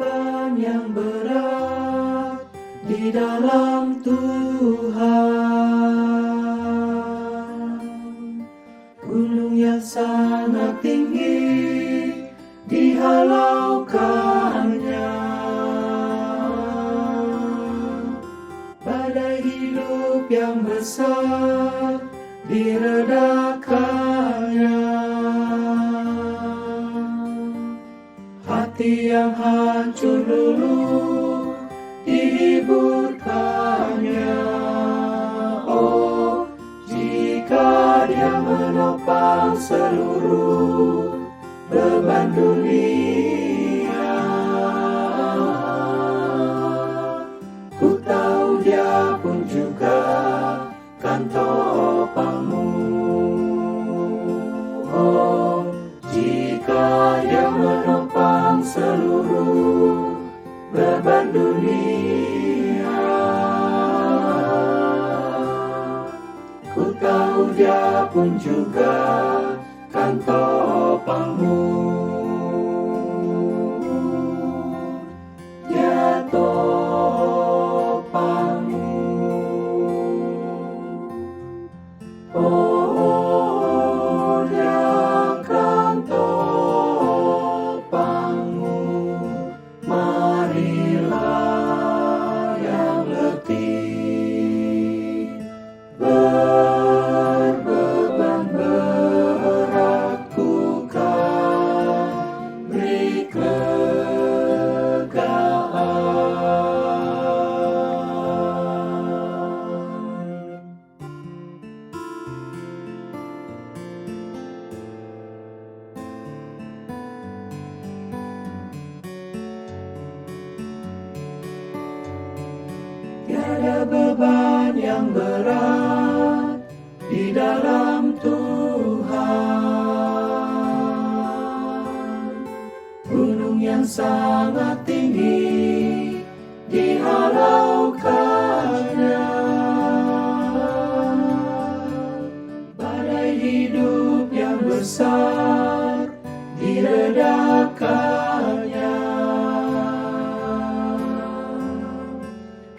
beban yang berat di dalam Tuhan. Gunung yang sangat tinggi dihalaukannya, badai hidup yang besar diredakannya. Hati yang hancur luluh dihiburkannya. Oh, jika Dia menopang seluruh beban dunia, ku tahu Dia pun juga kan topangmu. Oh, jika Dia menopang seluruh beban dunia, ku tahu Dia pun juga kan topangmu. Dia topangmu. Oh, Dia kan topangmu. Marilah yang letih, berbeban berat, ku kan beri kelegaan. Tiada beban yang berat di dalam Tuhan. Gunung yang sangat tinggi dihalaukannya, badai hidup yang besar diredakannya.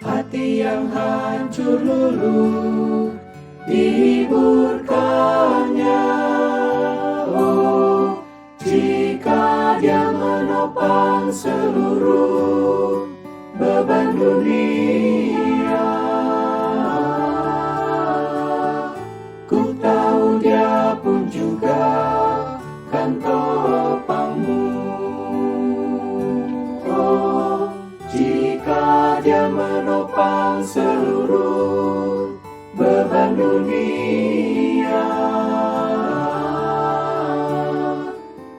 Hati yang hancur luluh dihiburkannya. Oh, jika Dia menopang seluruh beban dunia, ku tahu Dia pun juga kan topangmu. Oh, jika Dia menopang seluruh beban dunia,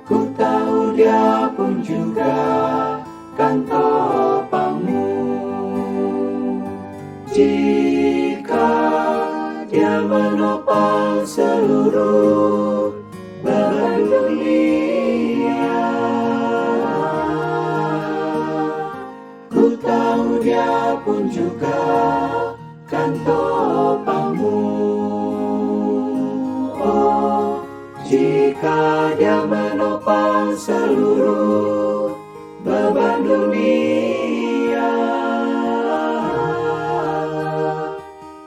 ku tahu Dia pun juga kan topangmu. Jika Dia menopang seluruh beban dunia, ku tahu Dia pun juga kan topangmu. Oh, jika Dia menopang seluruh beban dunia,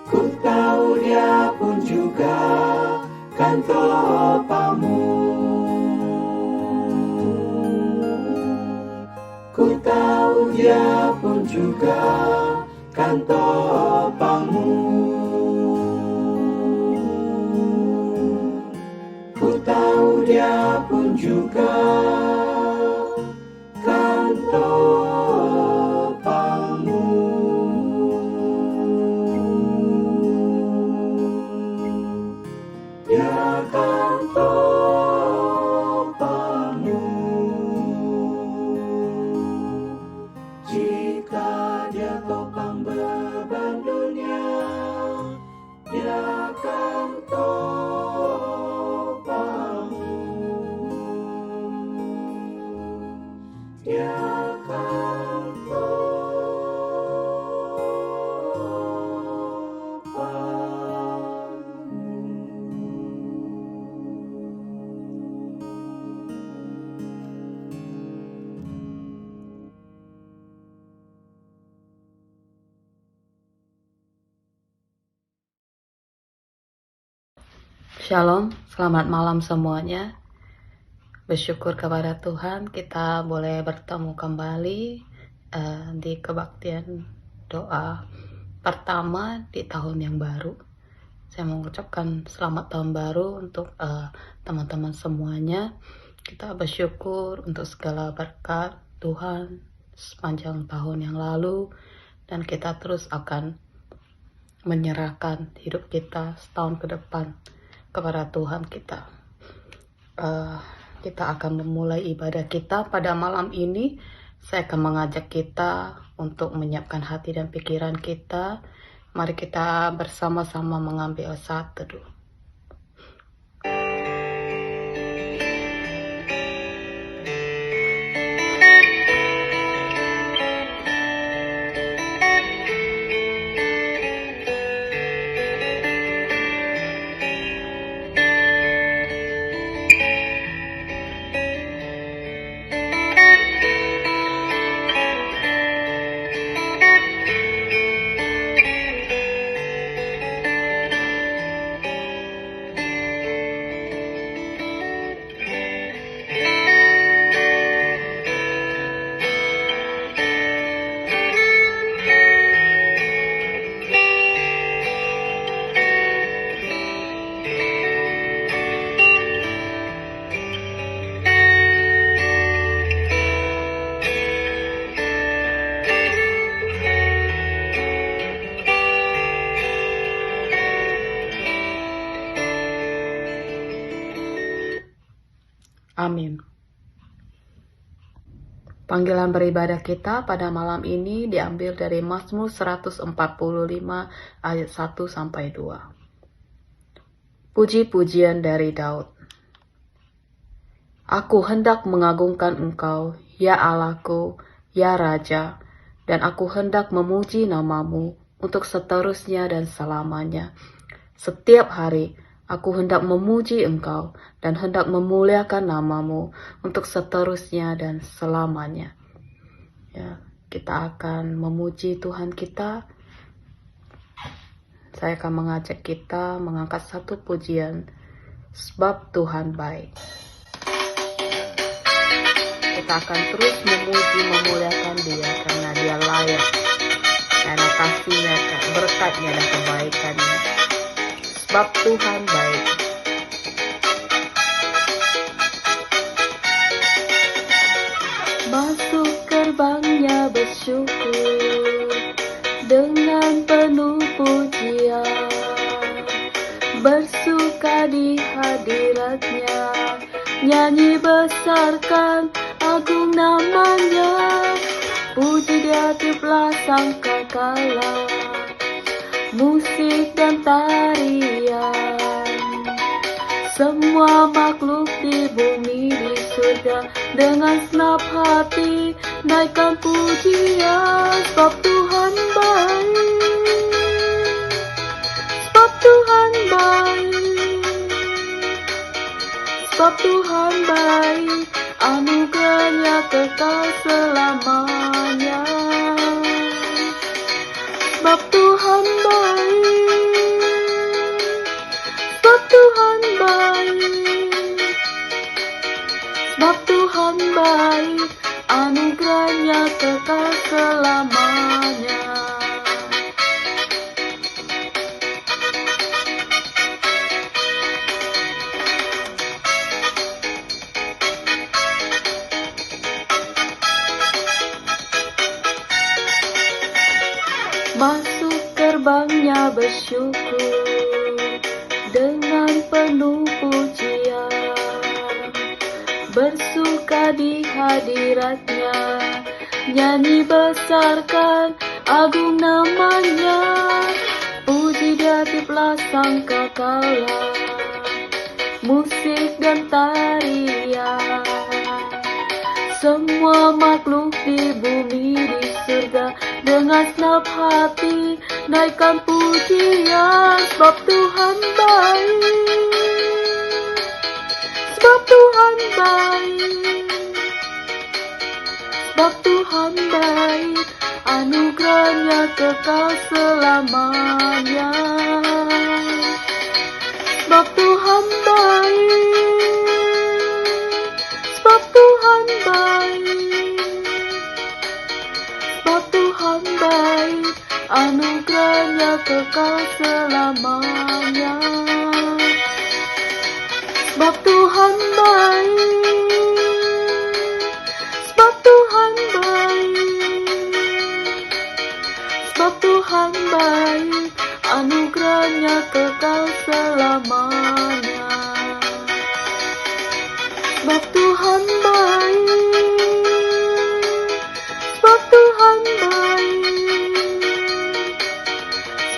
ku tahu Dia pun juga kan topangmu. Ku tahu Dia pun juga kan topangmu. Ku tahu Dia pun juga kan topangmu. Dia kan topangmu. Jika Dia topang beban dunia, Dia kan topangmu. Shalom, selamat malam semuanya. Bersyukur kepada Tuhan kita boleh bertemu kembali di kebaktian doa pertama di tahun yang baru. Saya mengucapkan selamat tahun baru untuk teman-teman semuanya. Kita bersyukur untuk segala berkat Tuhan sepanjang tahun yang lalu, dan kita terus akan menyerahkan hidup kita setahun ke depan kepada Tuhan kita. Kita akan memulai ibadah kita pada malam ini. Saya akan mengajak kita untuk menyiapkan hati dan pikiran kita. Mari kita bersama-sama mengambil saat teduh. Amin. Panggilan beribadah kita pada malam ini diambil dari Mazmur 145 ayat 1-2. Puji-pujian dari Daud. Aku hendak mengagungkan Engkau, ya Allahku, ya Raja, dan aku hendak memuji namamu untuk seterusnya dan selamanya. Setiap hari aku hendak memuji Engkau dan hendak memuliakan namamu untuk seterusnya dan selamanya. Ya, kita akan memuji Tuhan kita. Saya akan mengajak kita mengangkat satu pujian, sebab Tuhan baik. Kita akan terus memuji, memuliakan Dia karena Dia layak, karena kasih-Nya, berkat-Nya dan kebaikan-Nya. Sebab Tuhan baik. Masuk gerbangnya bersyukur dengan penuh pujian, bersuka di hadirat-Nya, nyanyi besarkan agung namanya, puji Dia tiuplah sangkakala, musik dan tarian. Semua makhluk di bumi di surga dengan senap hati naikkan pujian, sebab Tuhan baik, sebab Tuhan baik, sebab Tuhan baik, anugerahnya kekal selamanya. Sebab Tuhan baik, sebab Tuhan baik, sebab Tuhan baik, anugerahnya kekal selamanya. Masuk gerbangnya bersyukur dengan penuh pujian, bersuka di hadirat-Nya, nyanyi besarkan agung namanya, puji Dia tiuplah sangkakala, musik dan tarian. Semua makhluk di bumi di surga dengan senap hati naikkan pujian, sebab Tuhan baik, sebab Tuhan baik, sebab Tuhan baik, anugerahnya kekal selamanya. Sebab Sebab Tuhan baik, sebab Tuhan baik, sebab Tuhan baik, anugerahnya kekal selamanya. Sebab Tuhan baik, sebab Tuhan baik, sebab Tuhan baik, anugerahnya kekal selamanya. Sebab Tuhan baik, sebab Tuhan baik,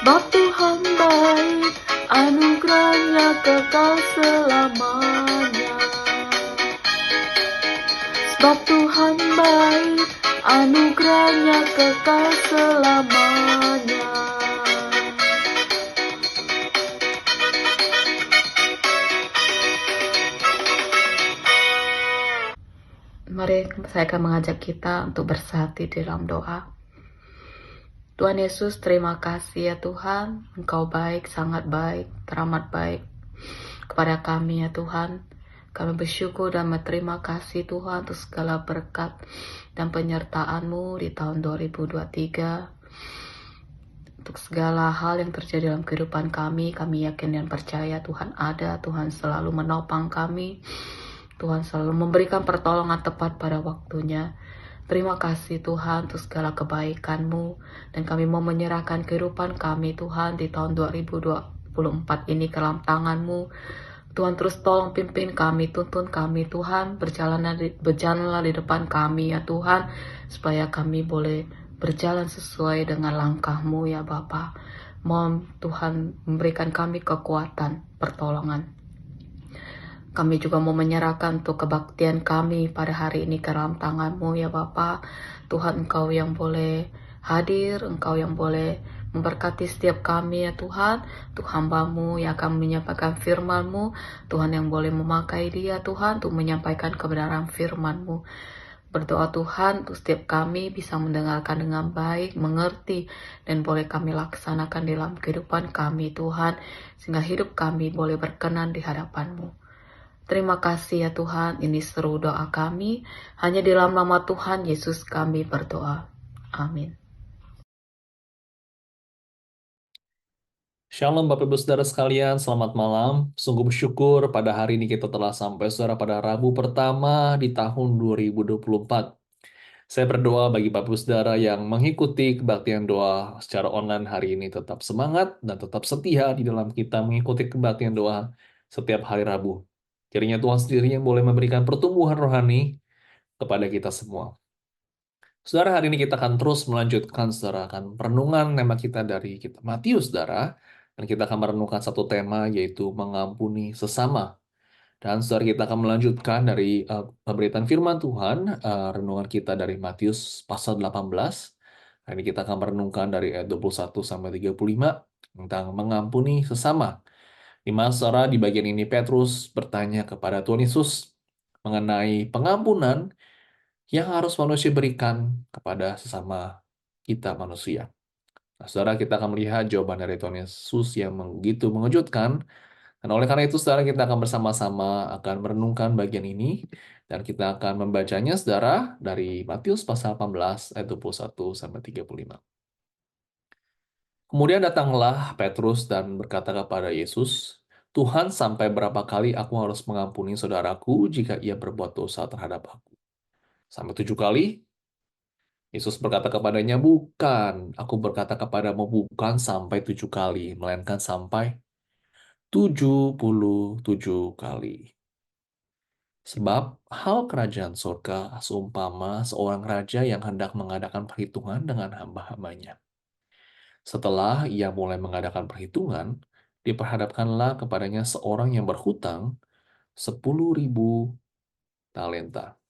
sebab Tuhan baik, anugerahnya kekal selamanya. Sebab Tuhan baik, anugerahnya kekal selamanya. Mari saya akan mengajak kita untuk bersatu dalam doa. Tuhan Yesus, terima kasih ya Tuhan, Engkau baik, sangat baik, teramat baik kepada kami ya Tuhan. Kami bersyukur dan berterima kasih Tuhan untuk segala berkat dan penyertaan-Mu di tahun 2023. Untuk segala hal yang terjadi dalam kehidupan kami yakin dan percaya Tuhan ada, Tuhan selalu menopang kami, Tuhan selalu memberikan pertolongan tepat pada waktunya. Terima kasih Tuhan untuk segala kebaikan-Mu, dan kami mau menyerahkan kehidupan kami Tuhan di tahun 2024 ini ke dalam tangan-Mu. Tuhan terus tolong pimpin kami, tuntun kami Tuhan, berjalanlah di depan kami ya Tuhan, supaya kami boleh berjalan sesuai dengan langkah-Mu ya Bapa. Mohon Tuhan memberikan kami kekuatan, pertolongan. Kami juga mau menyerahkan untuk kebaktian kami pada hari ini ke dalam tangan-Mu ya Bapa. Tuhan, Engkau yang boleh hadir, Engkau yang boleh memberkati setiap kami ya Tuhan. Untuk hamba-Mu yang akan menyampaikan firman-Mu, Tuhan yang boleh memakai dia Tuhan untuk menyampaikan kebenaran firman-Mu. Berdoa Tuhan untuk setiap kami bisa mendengarkan dengan baik, mengerti, dan boleh kami laksanakan dalam kehidupan kami Tuhan, sehingga hidup kami boleh berkenan di hadapan-Mu. Terima kasih ya Tuhan, ini seru doa kami. Hanya di dalam nama Tuhan Yesus kami berdoa. Amin. Shalom Bapak Ibu Saudara sekalian, selamat malam. Sungguh bersyukur pada hari ini kita telah sampai saudara pada Rabu pertama di tahun 2024. Saya berdoa bagi Bapak Ibu Saudara yang mengikuti kebaktian doa secara online hari ini tetap semangat dan tetap setia di dalam kita mengikuti kebaktian doa setiap hari Rabu. Kiranya Tuhan sendiri yang boleh memberikan pertumbuhan rohani kepada kita semua. Saudara, hari ini kita akan terus melanjutkan, saudara, akan perenungan tema kita dari kitab Matius, saudara. Dan kita akan merenungkan satu tema, yaitu mengampuni sesama. Dan saudara, kita akan melanjutkan dari pemberitaan firman Tuhan, renungan kita dari Matius pasal 18. Hari ini kita akan merenungkan dari ayat 21 sampai 35 tentang mengampuni sesama. Di mana, saudara, di bagian ini Petrus bertanya kepada Tuhan Yesus mengenai pengampunan yang harus manusia berikan kepada sesama kita manusia. Nah, saudara, kita akan melihat jawaban dari Tuhan Yesus yang begitu mengejutkan. Dan oleh karena itu, saudara, kita akan bersama-sama akan merenungkan bagian ini. Dan kita akan membacanya, saudara, dari Matius pasal 18 ayat 21 sampai 35. Kemudian datanglah Petrus dan berkata kepada Yesus, Tuhan, sampai berapa kali aku harus mengampuni saudaraku jika ia berbuat dosa terhadap aku? Sampai 7 kali? Yesus berkata kepadanya, bukan, aku berkata kepadamu bukan sampai 7 kali, melainkan sampai 77 kali. Sebab hal kerajaan surga seumpama seorang raja yang hendak mengadakan perhitungan dengan hamba-hambanya. Setelah ia mulai mengadakan perhitungan, diperhadapkanlah kepadanya seorang yang berhutang 10.000 talenta.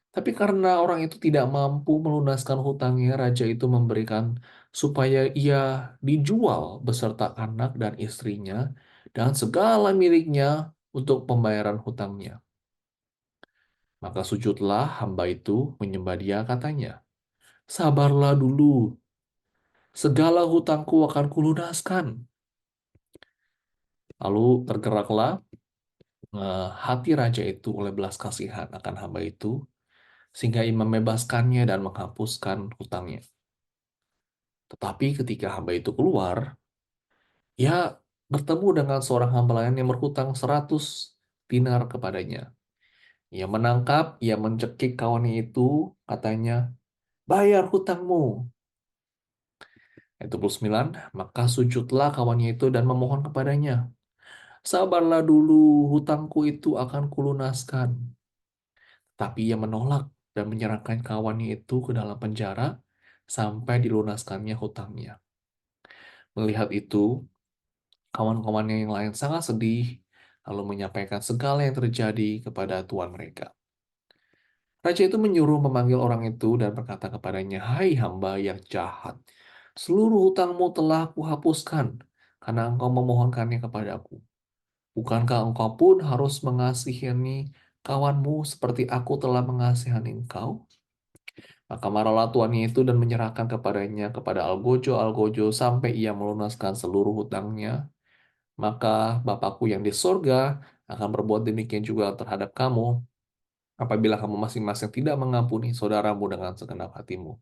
Tapi karena orang itu tidak mampu melunaskan hutangnya, raja itu memberikan supaya ia dijual beserta anak dan istrinya dan segala miliknya untuk pembayaran hutangnya. Maka sujudlah hamba itu menyembah dia, katanya, sabarlah dulu, segala hutangku akan kulunaskan. Lalu tergeraklah hati raja itu oleh belas kasihan akan hamba itu, sehingga ia membebaskannya dan menghapuskan hutangnya. Tetapi ketika hamba itu keluar, ia bertemu dengan seorang hamba lain yang berhutang 100 dinar kepadanya. Ia menangkap, ia mencekik kawannya itu, katanya, bayar hutangmu. Ayat 29, maka sujudlah kawannya itu dan memohon kepadanya, sabarlah dulu, hutangku itu akan kulunaskan. Tapi ia menolak dan menyerahkan kawannya itu ke dalam penjara sampai dilunaskannya hutangnya. Melihat itu, kawan-kawannya yang lain sangat sedih, lalu menyampaikan segala yang terjadi kepada tuan mereka. Raja itu menyuruh memanggil orang itu dan berkata kepadanya, hai hamba yang jahat, seluruh hutangmu telah kuhapuskan karena engkau memohonkannya kepadaku. Bukankah engkau pun harus mengasihani kawanmu seperti aku telah mengasihani engkau? Maka marahlah tuannya itu dan menyerahkan kepadanya kepada Algojo-Algojo sampai ia melunaskan seluruh hutangnya. Maka Bapakku yang di sorga akan berbuat demikian juga terhadap kamu apabila kamu masing-masing tidak mengampuni saudaramu dengan segenap hatimu.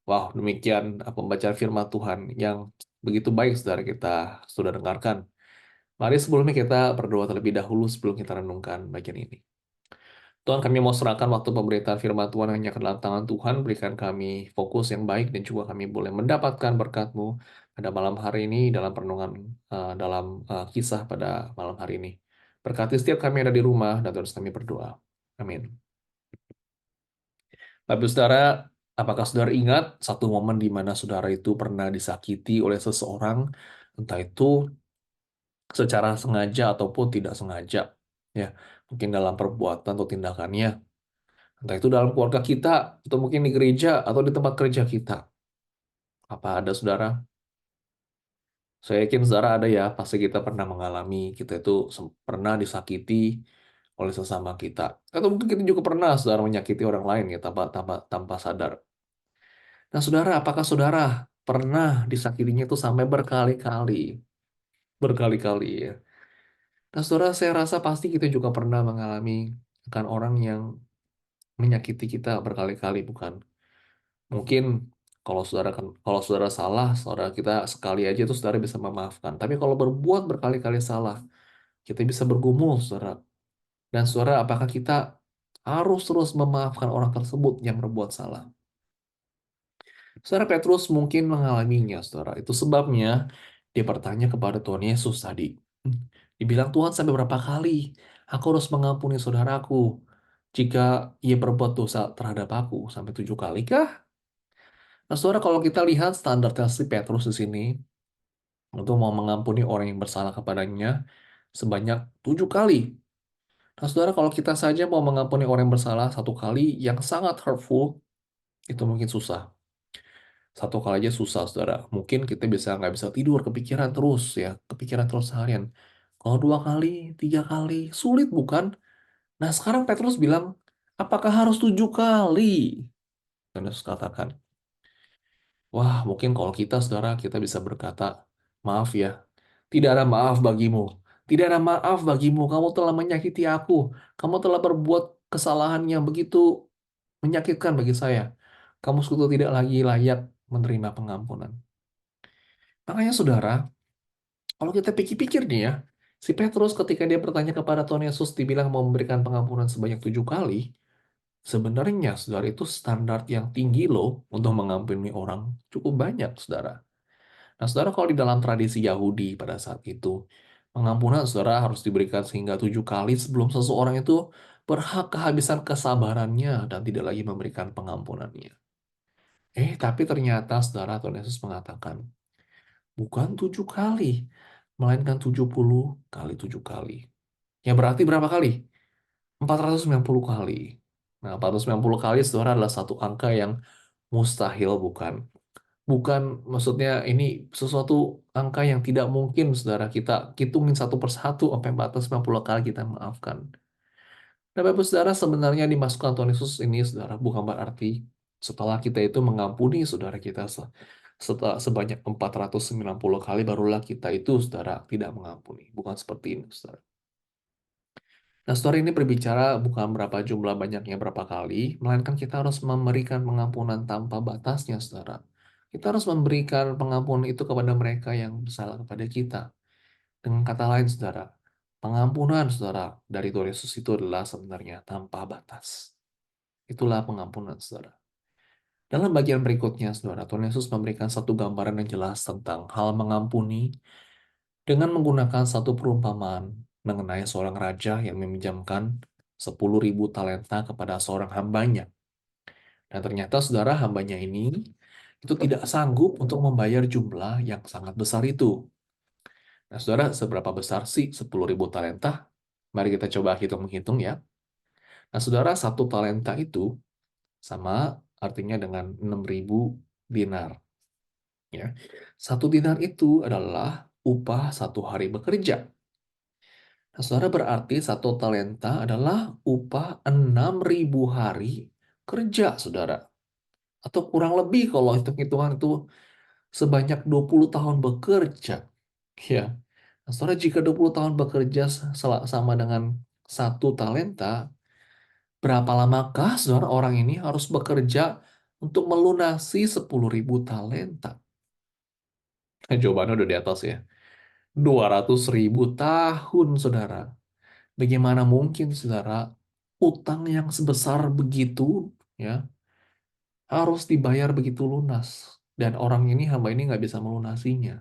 Wow, demikian pembacaan firman Tuhan yang begitu baik saudara kita sudah dengarkan. Mari sebelumnya kita berdoa terlebih dahulu sebelum kita renungkan bagian ini. Tuhan, kami mau serahkan waktu pemberitaan firman Tuhan hanya ke dalam tangan Tuhan. Berikan kami fokus yang baik dan juga kami boleh mendapatkan berkat-Mu pada malam hari ini dalam perenungan dalam kisah pada malam hari ini. Berkati setiap kami ada di rumah dan terus kami berdoa. Amin. Bapak saudara, apakah saudara ingat satu momen di mana saudara itu pernah disakiti oleh seseorang, entah itu secara sengaja ataupun tidak sengaja, ya, mungkin dalam perbuatan atau tindakannya. Entah itu dalam keluarga kita, atau mungkin di gereja, atau di tempat kerja kita. Apa ada saudara? Saya yakin saudara ada ya, pasti kita pernah mengalami, kita itu pernah disakiti oleh sesama kita. Atau mungkin kita juga pernah saudara menyakiti orang lain ya, tanpa sadar. Nah saudara, apakah saudara pernah disakitinya itu sampai berkali-kali? Berkali-kali ya. Nah saudara, saya rasa pasti kita juga pernah mengalami akan orang yang menyakiti kita berkali-kali, bukan? Mungkin kalau saudara salah, saudara kita sekali aja itu saudara bisa memaafkan. Tapi kalau berbuat berkali-kali salah, kita bisa bergumul, saudara. Dan saudara, apakah kita harus terus memaafkan orang tersebut yang berbuat salah? Saudara Petrus mungkin mengalaminya, saudara. Itu sebabnya dia bertanya kepada Tuhan Yesus tadi. Dibilang, Tuhan sampai berapa kali aku harus mengampuni saudaraku jika ia berbuat dosa terhadap aku? Sampai 7 kali kah? Nah, saudara, kalau kita lihat standar si Petrus di sini, untuk mau mengampuni orang yang bersalah kepadanya sebanyak 7 kali. Nah, saudara, kalau kita saja mau mengampuni orang yang bersalah 1 kali yang sangat hurtful, itu mungkin susah. 1 kali aja susah, saudara. Mungkin kita nggak bisa tidur, kepikiran terus ya, kepikiran terus seharian. Kalau 2 kali, 3 kali, sulit bukan? Nah, sekarang Petrus bilang, apakah harus 7 kali? Dan Yesus katakan, wah, mungkin kalau kita, saudara, kita bisa berkata, maaf ya, tidak ada maaf bagimu. Tidak ada maaf bagimu. Kamu telah menyakiti aku. Kamu telah berbuat kesalahan yang begitu menyakitkan bagi saya. Kamu sekutu tidak lagi layak menerima pengampunan. Makanya, saudara, kalau kita pikir-pikir nih ya, si Petrus ketika dia bertanya kepada Tuhan Yesus, dibilang mau memberikan pengampunan sebanyak 7 kali, sebenarnya, saudara, itu standar yang tinggi loh untuk mengampuni orang. Cukup banyak, saudara. Nah, saudara, kalau di dalam tradisi Yahudi pada saat itu, pengampunan saudara harus diberikan sehingga 7 kali sebelum seseorang itu berhak kehabisan kesabarannya dan tidak lagi memberikan pengampunannya. Tapi ternyata saudara Tuhan Yesus mengatakan, bukan 7 kali, melainkan 70 kali 7 kali. Yang berarti berapa kali? 490 kali. Nah, 490 kali saudara adalah satu angka yang mustahil, bukan? Bukan, maksudnya ini sesuatu angka yang tidak mungkin, saudara. Kita hitungin satu persatu sampai 490 kali kita maafkan. Nah, Bapak saudara, sebenarnya dimasukkan Tuhan Yesus ini, saudara, bukan berarti setelah kita itu mengampuni saudara kita sebanyak 490 kali barulah kita itu, saudara, tidak mengampuni. Bukan seperti ini, saudara. Nah, saudara, ini berbicara bukan berapa jumlah banyaknya berapa kali, melainkan kita harus memberikan pengampunan tanpa batasnya, saudara. Kita harus memberikan pengampunan itu kepada mereka yang bersalah kepada kita. Dengan kata lain, saudara, pengampunan, saudara, dari Tuhan Yesus itu adalah sebenarnya tanpa batas. Itulah pengampunan, saudara. Dalam bagian berikutnya, saudara, Tuhan Yesus memberikan satu gambaran yang jelas tentang hal mengampuni dengan menggunakan satu perumpamaan mengenai seorang raja yang meminjamkan 10.000 talenta kepada seorang hambanya. Dan ternyata, saudara, hambanya ini itu tidak sanggup untuk membayar jumlah yang sangat besar itu. Nah, saudara, seberapa besar sih 10.000 talenta? Mari kita coba hitung-hitung ya. Nah, saudara, satu talenta itu sama artinya dengan 6.000 dinar. Ya. Satu dinar itu adalah upah satu hari bekerja. Nah, saudara, berarti satu talenta adalah upah 6.000 hari kerja, saudara. Atau kurang lebih kalau hitung-hitungan itu sebanyak 20 tahun bekerja. Ya. Nah, saudara, jika 20 tahun bekerja sama dengan satu talenta, berapa lamakah saudara orang ini harus bekerja untuk melunasi 10.000 talenta? Nah, jawabannya udah di atas ya. 200.000 tahun, saudara. Bagaimana mungkin, saudara, utang yang sebesar begitu ya harus dibayar begitu lunas. Dan orang ini, hamba ini nggak bisa melunasinya.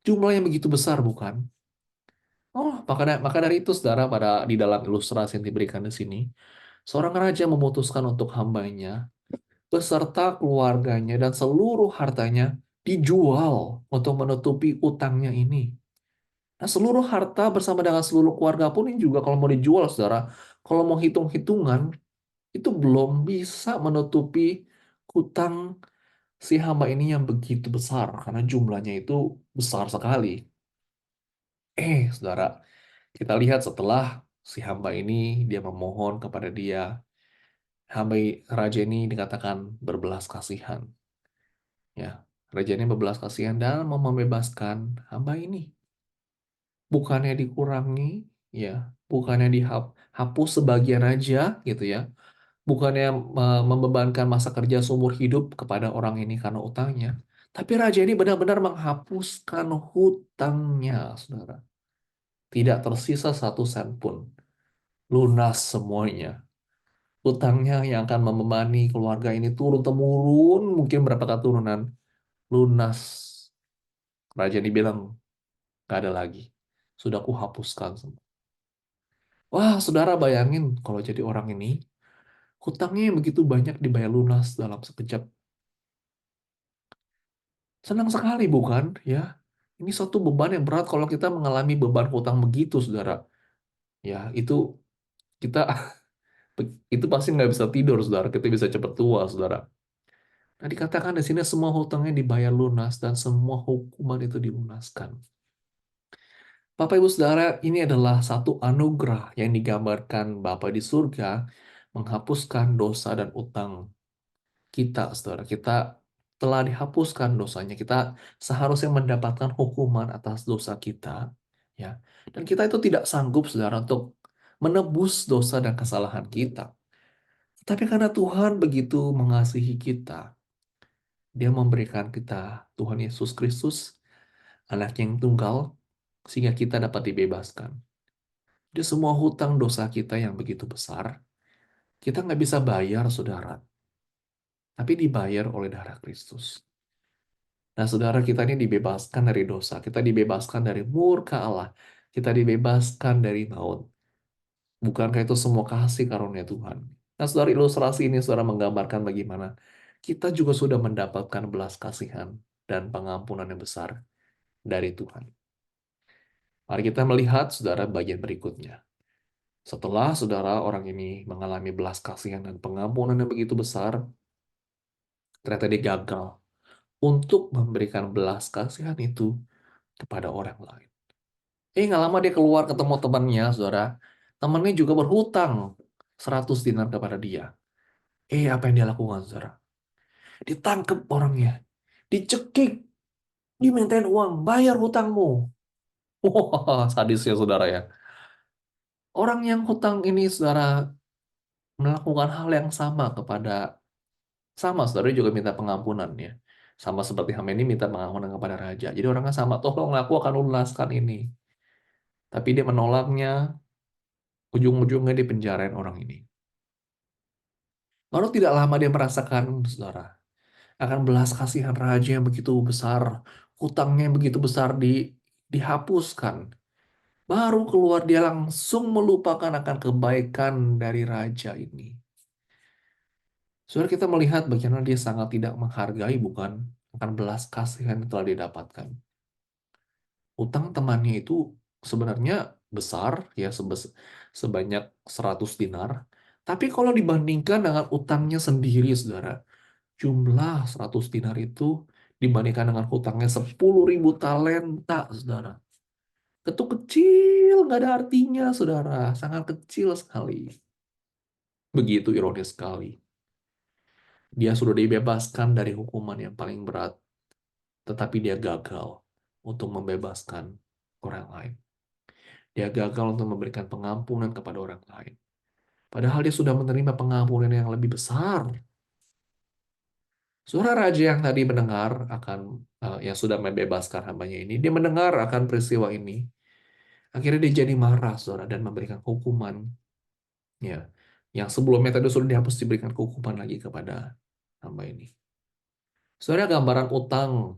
Jumlah yang begitu besar, bukan? Oh, maka dari itu, saudara, di dalam ilustrasi yang diberikan di sini, seorang raja memutuskan untuk hambanya beserta keluarganya dan seluruh hartanya dijual untuk menutupi utangnya ini. Nah, seluruh harta bersama dengan seluruh keluarga pun ini juga kalau mau dijual, saudara, kalau mau hitung-hitungan, itu belum bisa menutupi hutang si hamba ini yang begitu besar, karena jumlahnya itu besar sekali. Saudara, kita lihat setelah si hamba ini, dia memohon kepada dia, hamba raja ini dikatakan berbelas kasihan. Ya, raja ini berbelas kasihan dan mau membebaskan hamba ini. Bukannya dikurangi, ya, bukannya dihapus sebagian aja, gitu ya. Bukannya membebankan masa kerja seumur hidup kepada orang ini karena utangnya. Tapi raja ini benar-benar menghapuskan hutangnya, saudara. Tidak tersisa satu sen pun. Lunas semuanya. Hutangnya yang akan membebani keluarga ini turun-temurun, mungkin berapa keturunan. Lunas. Raja ini bilang, gak ada lagi. Sudah kuhapuskan semua. Wah, saudara, bayangin kalau jadi orang ini, hutangnya yang begitu banyak dibayar lunas dalam sekejap. Senang sekali, bukan? Ya, ini suatu beban yang berat kalau kita mengalami beban hutang begitu, saudara. Ya, itu kita itu pasti nggak bisa tidur, saudara. Kita bisa cepat tua, saudara. Nah, dikatakan di sini semua hutangnya dibayar lunas dan semua hukuman itu dilunaskan. Bapak Ibu Saudara, ini adalah satu anugerah yang digambarkan Bapa di surga menghapuskan dosa dan utang kita, saudara. Kita telah dihapuskan dosanya. Kita seharusnya mendapatkan hukuman atas dosa kita, ya. Dan kita itu tidak sanggup, saudara, untuk menebus dosa dan kesalahan kita. Tapi karena Tuhan begitu mengasihi kita, Dia memberikan kita Tuhan Yesus Kristus, Anak yang tunggal, sehingga kita dapat dibebaskan. Jadi semua hutang dosa kita yang begitu besar, kita nggak bisa bayar, saudara. Tapi dibayar oleh darah Kristus. Nah, saudara, kita ini dibebaskan dari dosa. Kita dibebaskan dari murka Allah. Kita dibebaskan dari maut. Bukankah itu semua kasih karunia Tuhan? Nah, saudara, ilustrasi ini saudara menggambarkan bagaimana kita juga sudah mendapatkan belas kasihan dan pengampunan yang besar dari Tuhan. Mari kita melihat, saudara, bagian berikutnya. Setelah saudara orang ini mengalami belas kasihan dan pengampunan yang begitu besar, ternyata dia gagal untuk memberikan belas kasihan itu kepada orang lain. Nggak lama dia keluar ketemu temannya, saudara. Temannya juga berhutang 100 dinar kepada dia. Apa yang dia lakukan, saudara? Ditangkap orangnya. dicekik, dimintain uang, bayar hutangmu. Wah, sadis ya saudara ya. Orang yang hutang ini saudara melakukan hal yang sama saudara juga minta pengampunan ya. Sama seperti hamba ini minta pengampunan kepada raja. Jadi orangnya sama, tolong aku akan lunaskan ini. Tapi dia menolaknya, ujung-ujungnya dipenjarain orang ini. Lalu tidak lama dia merasakan, saudara, akan belas kasihan raja yang begitu besar, hutangnya yang begitu besar dihapuskan. Baru keluar dia langsung melupakan akan kebaikan dari raja ini. Saudara, kita melihat bagaimana dia sangat tidak menghargai bukan akan belas kasihan yang telah didapatkan. Utang temannya itu sebenarnya besar ya sebanyak 100 dinar. Tapi kalau dibandingkan dengan utangnya sendiri, saudara, jumlah 100 dinar itu dibandingkan dengan hutangnya 10.000 talenta, saudara. Itu kecil, nggak ada artinya, saudara. Sangat kecil sekali. Begitu ironis sekali. Dia sudah dibebaskan dari hukuman yang paling berat, tetapi dia gagal untuk membebaskan orang lain. Dia gagal untuk memberikan pengampunan kepada orang lain. Padahal dia sudah menerima pengampunan yang lebih besar. Saudara, raja yang tadi mendengar akan yang sudah membebaskan hambanya ini, dia mendengar akan peristiwa ini. Akhirnya dia jadi marah, saudara, dan memberikan hukuman ya yang sebelumnya tadi sudah dihapus, diberikan hukuman lagi kepada hamba ini. Saudara, gambaran utang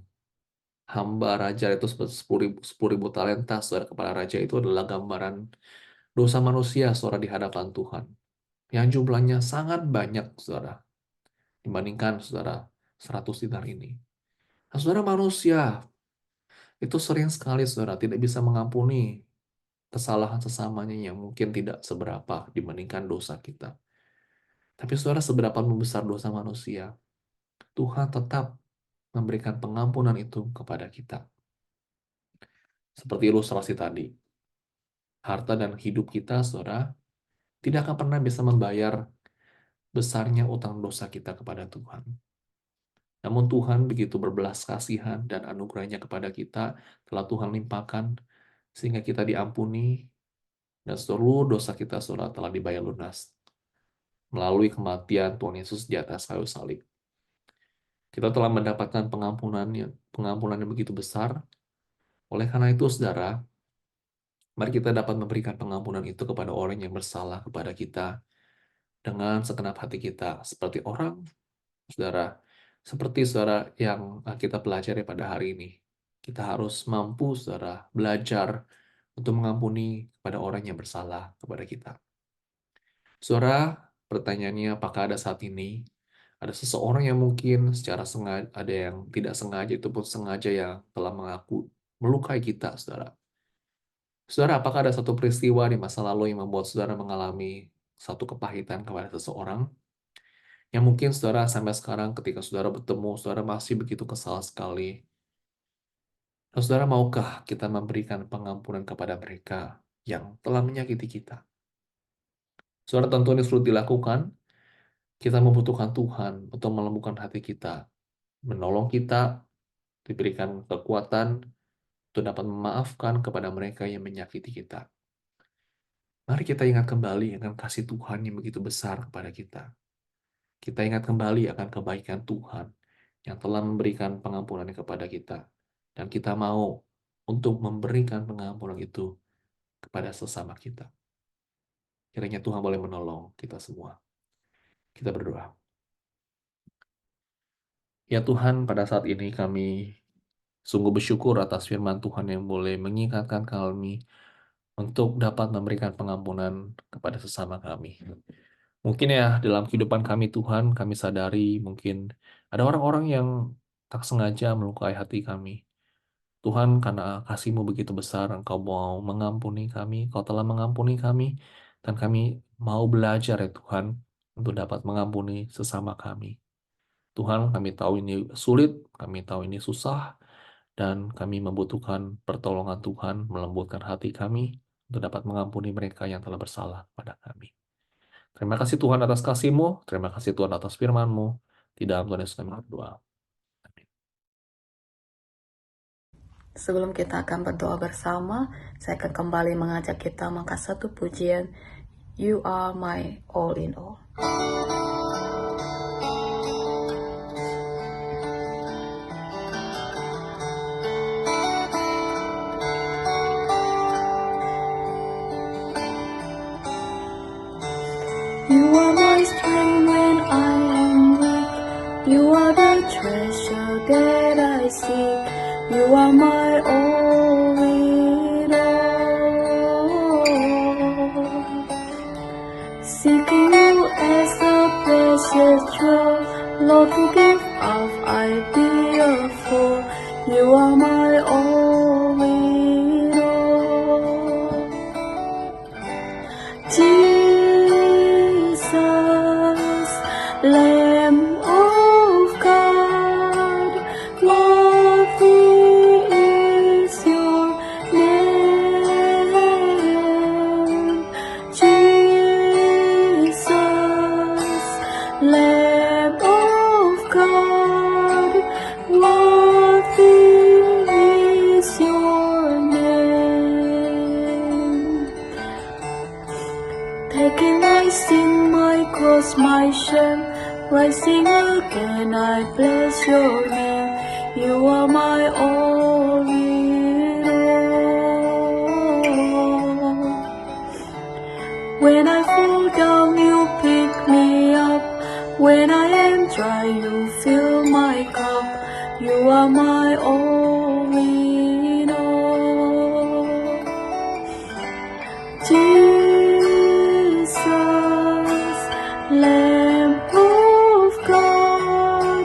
hamba raja itu 10.000 talenta, saudara, kepala raja itu adalah gambaran dosa manusia, saudara, di hadapan Tuhan. Yang jumlahnya sangat banyak, saudara, dibandingkan, saudara, 100 dinar ini. Nah, saudara, manusia itu sering sekali, saudara, tidak bisa mengampuni kesalahan sesamanya yang mungkin tidak seberapa dibandingkan dosa kita. Tapi saudara, seberapa membesar dosa manusia, Tuhan tetap memberikan pengampunan itu kepada kita. Seperti ilustrasi tadi, harta dan hidup kita, saudara, tidak akan pernah bisa membayar besarnya utang dosa kita kepada Tuhan. Namun Tuhan begitu berbelas kasihan dan anugerahnya kepada kita, telah Tuhan limpahkan, sehingga kita diampuni, dan seluruh dosa kita, saudara, telah dibayar lunas melalui kematian Tuhan Yesus di atas kayu salib. Kita telah mendapatkan pengampunan yang begitu besar. Oleh karena itu, saudara, mari kita dapat memberikan pengampunan itu kepada orang yang bersalah kepada kita dengan segenap hati kita, seperti orang, saudara, seperti saudara yang kita pelajari pada hari ini. Kita harus mampu, saudara, belajar untuk mengampuni kepada orang yang bersalah kepada kita. Saudara, pertanyaannya, apakah ada saat ini ada seseorang yang mungkin secara sengaja, ada yang tidak sengaja, itu pun sengaja, yang telah melukai kita, saudara. Saudara, apakah ada satu peristiwa di masa lalu yang membuat saudara mengalami satu kepahitan kepada seseorang? Yang mungkin saudara sampai sekarang ketika saudara bertemu, saudara masih begitu kesal sekali. Nah, saudara, maukah kita memberikan pengampunan kepada mereka yang telah menyakiti kita? Saudara, tentu ini sulit dilakukan. Kita membutuhkan Tuhan untuk melembutkan hati kita, menolong kita, diberikan kekuatan untuk dapat memaafkan kepada mereka yang menyakiti kita. Mari kita ingat kembali akan kasih Tuhan yang begitu besar kepada kita. Kita ingat kembali akan kebaikan Tuhan yang telah memberikan pengampunan kepada kita. Dan kita mau untuk memberikan pengampunan itu kepada sesama kita. Kiranya Tuhan boleh menolong kita semua. Kita berdoa. Ya Tuhan, pada saat ini kami sungguh bersyukur atas firman Tuhan yang boleh mengingatkan kami untuk dapat memberikan pengampunan kepada sesama kami. Mungkin ya dalam kehidupan kami Tuhan, kami sadari mungkin ada orang-orang yang tak sengaja melukai hati kami. Tuhan, karena kasih-Mu begitu besar, Engkau mau mengampuni kami, Engkau telah mengampuni kami, dan kami mau belajar ya Tuhan, untuk dapat mengampuni sesama kami. Tuhan, kami tahu ini sulit, kami tahu ini susah, dan kami membutuhkan pertolongan Tuhan melembutkan hati kami untuk dapat mengampuni mereka yang telah bersalah pada kami. Terima kasih Tuhan atas kasih-Mu, terima kasih Tuhan atas firman-Mu. Di dalam Tuhan Yesus kami berdoa. Sebelum kita akan berdoa bersama, saya akan kembali mengajak kita mengangkat satu pujian, You Are My All in All. You are my strength when I am weak. You are the treasure that I seek. You are my all in all. Seeking you as a precious jewel, Lord, to give up I'd be a fool. You are my all in all. Jesus, Lamb of God, worthy is your name. Jesus, Lamb of God, worthy is your name. Taking my sin, my cross, my shame, rising again, I bless your name. You are my all in all. When I fall down, you pick me up. When I am dry, you fill my cup. You are my all in all. Jesus, Lamb of God,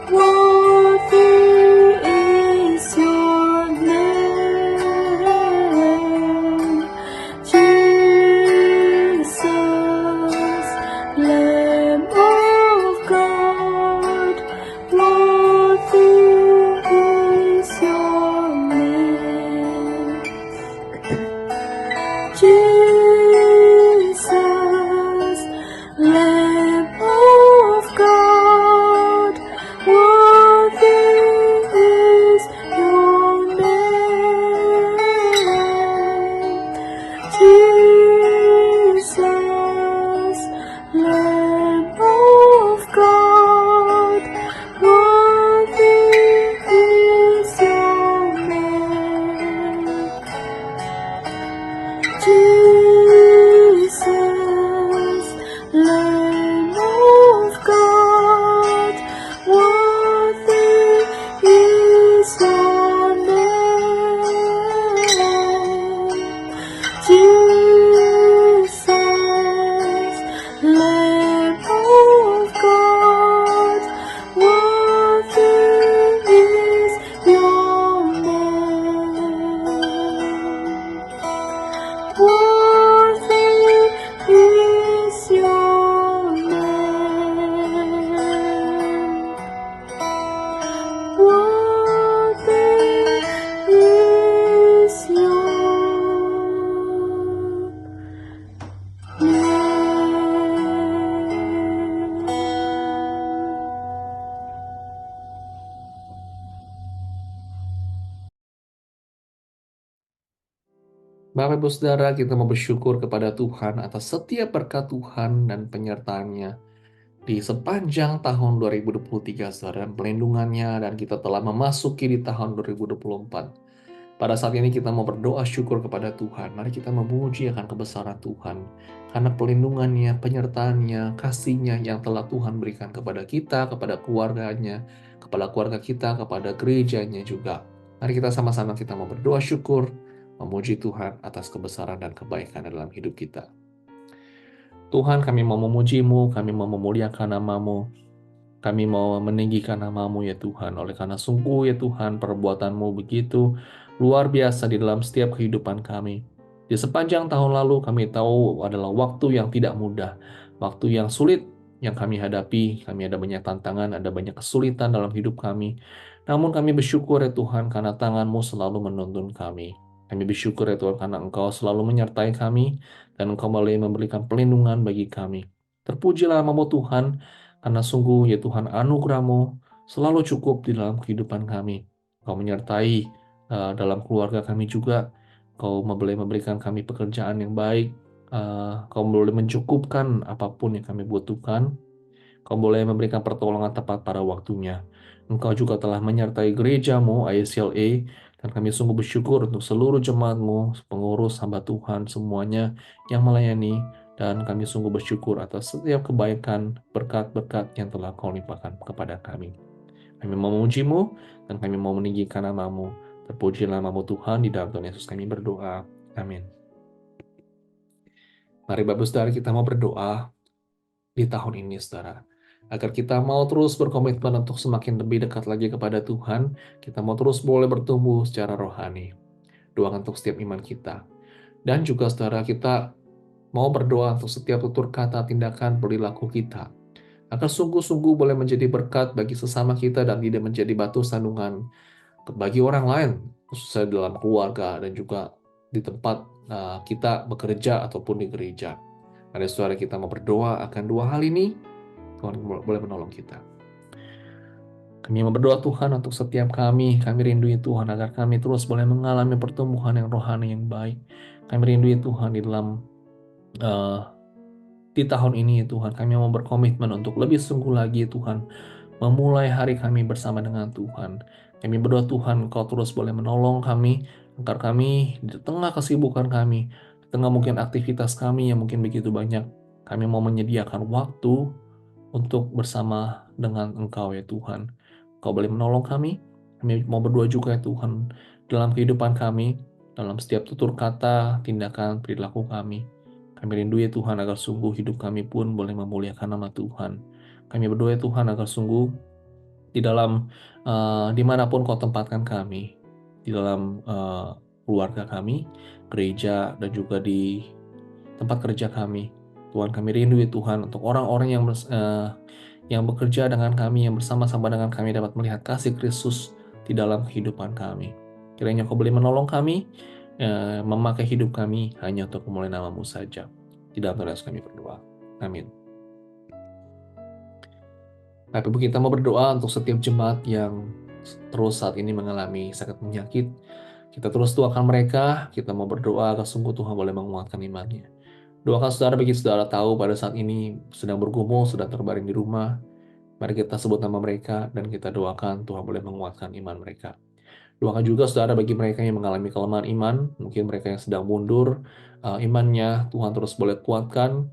worthy is your name. Jesus, Lamb of God, worthy is your name. Jesus, Lamb of God, worthy is your name. Jesus, Lamb of God, worthy is your name. Jesus, Lamb of God, worthy is your name. Jesus, Lamb of God, worthy is your name. Worthy is your name. Worthy is your name. Bapak Ibu Saudara, kita mau bersyukur kepada Tuhan atas setiap berkat Tuhan dan penyertaannya di sepanjang tahun 2023, Saudara, dan pelindungannya, dan kita telah memasuki di tahun 2024. Pada saat ini kita mau berdoa syukur kepada Tuhan. Mari kita memuji akan kebesaran Tuhan, karena pelindungannya, penyertaannya, kasihnya yang telah Tuhan berikan kepada kita, kepada keluarganya, kepada keluarga kita, kepada gerejanya juga. Mari kita sama-sama kita mau berdoa syukur, memuji Tuhan atas kebesaran dan kebaikan dalam hidup kita. Tuhan, kami mau memuji-Mu, kami mau memuliakan nama-Mu, kami mau meninggikan nama-Mu ya Tuhan, oleh karena sungguh ya Tuhan, perbuatan-Mu begitu luar biasa di dalam setiap kehidupan kami. Di sepanjang tahun lalu kami tahu adalah waktu yang tidak mudah, waktu yang sulit yang kami hadapi, kami ada banyak tantangan, ada banyak kesulitan dalam hidup kami. Namun kami bersyukur ya Tuhan, karena tangan-Mu selalu menuntun kami. Kami bersyukur ya Tuhan, karena Engkau selalu menyertai kami, dan Engkau boleh memberikan pelindungan bagi kami. Terpujilah nama-Mu Tuhan, karena sungguh ya Tuhan, anugerah-Mu selalu cukup di dalam kehidupan kami. Engkau menyertai dalam keluarga kami juga. Kau boleh memberikan kami pekerjaan yang baik. Kau boleh mencukupkan apapun yang kami butuhkan. Kau boleh memberikan pertolongan tepat pada waktunya. Engkau juga telah menyertai gerejamu, ICLA, dan kami sungguh bersyukur untuk seluruh jemaatmu, pengurus, hamba Tuhan, semuanya yang melayani, dan kami sungguh bersyukur atas setiap kebaikan, berkat-berkat yang telah kau limpahkan kepada kami. Kami mau memujimu, dan kami mau meninggikan namamu. Terpujilah namamu Tuhan, di dalam Tuhan Yesus kami berdoa. Amin. Mari Bapak Saudara, kita mau berdoa di tahun ini, saudara. Agar kita mau terus berkomitmen untuk semakin lebih dekat lagi kepada Tuhan, kita mau terus boleh bertumbuh secara rohani. Doakan untuk setiap iman kita. Dan juga saudara, kita mau berdoa untuk setiap tutur kata, tindakan, perilaku kita. Agar sungguh-sungguh boleh menjadi berkat bagi sesama kita dan tidak menjadi batu sandungan bagi orang lain, khususnya dalam keluarga dan juga di tempat kita bekerja ataupun di gereja. Ada saudara, kita mau berdoa akan dua hal ini. Tuhan boleh menolong kita. Kami mau berdoa Tuhan untuk setiap kami rindui Tuhan agar kami terus boleh mengalami pertumbuhan yang rohani yang baik. Kami rindui Tuhan di tahun ini Tuhan, kami mau berkomitmen untuk lebih sungguh lagi Tuhan, memulai hari kami bersama dengan Tuhan. Kami berdoa Tuhan, Engkau terus boleh menolong kami, agar kami di tengah kesibukan kami, di tengah mungkin aktivitas kami yang mungkin begitu banyak, kami mau menyediakan waktu untuk bersama dengan Engkau ya Tuhan. Engkau boleh menolong kami mau berdoa juga ya Tuhan, dalam kehidupan kami, dalam setiap tutur kata, tindakan, perilaku kami. Kami rindu ya Tuhan agar sungguh hidup kami pun boleh memuliakan nama Tuhan. Kami berdoa ya Tuhan agar sungguh di dalam dimanapun Kau tempatkan kami, di dalam keluarga kami, gereja, dan juga di tempat kerja kami. Tuhan, kami rindu ya Tuhan untuk orang-orang yang bekerja dengan kami, yang bersama-sama dengan kami dapat melihat kasih Kristus di dalam kehidupan kami. Kiranya Kau boleh menolong kami, memakai hidup kami hanya untuk memuliakan nama-Mu saja. Di dalam Tuhan Yesus kami berdoa. Amin. Bapak Ibu, kita mau berdoa untuk setiap jemaat yang terus saat ini mengalami sakit penyakit. Kita terus doakan mereka, kita mau berdoa agar sungguh Tuhan boleh menguatkan imannya. Doakan saudara bagi saudara tahu pada saat ini sedang bergumul, sedang terbaring di rumah. Mari kita sebut nama mereka dan kita doakan Tuhan boleh menguatkan iman mereka. Doakan juga saudara bagi mereka yang mengalami kelemahan iman, mungkin mereka yang sedang mundur, imannya Tuhan terus boleh kuatkan,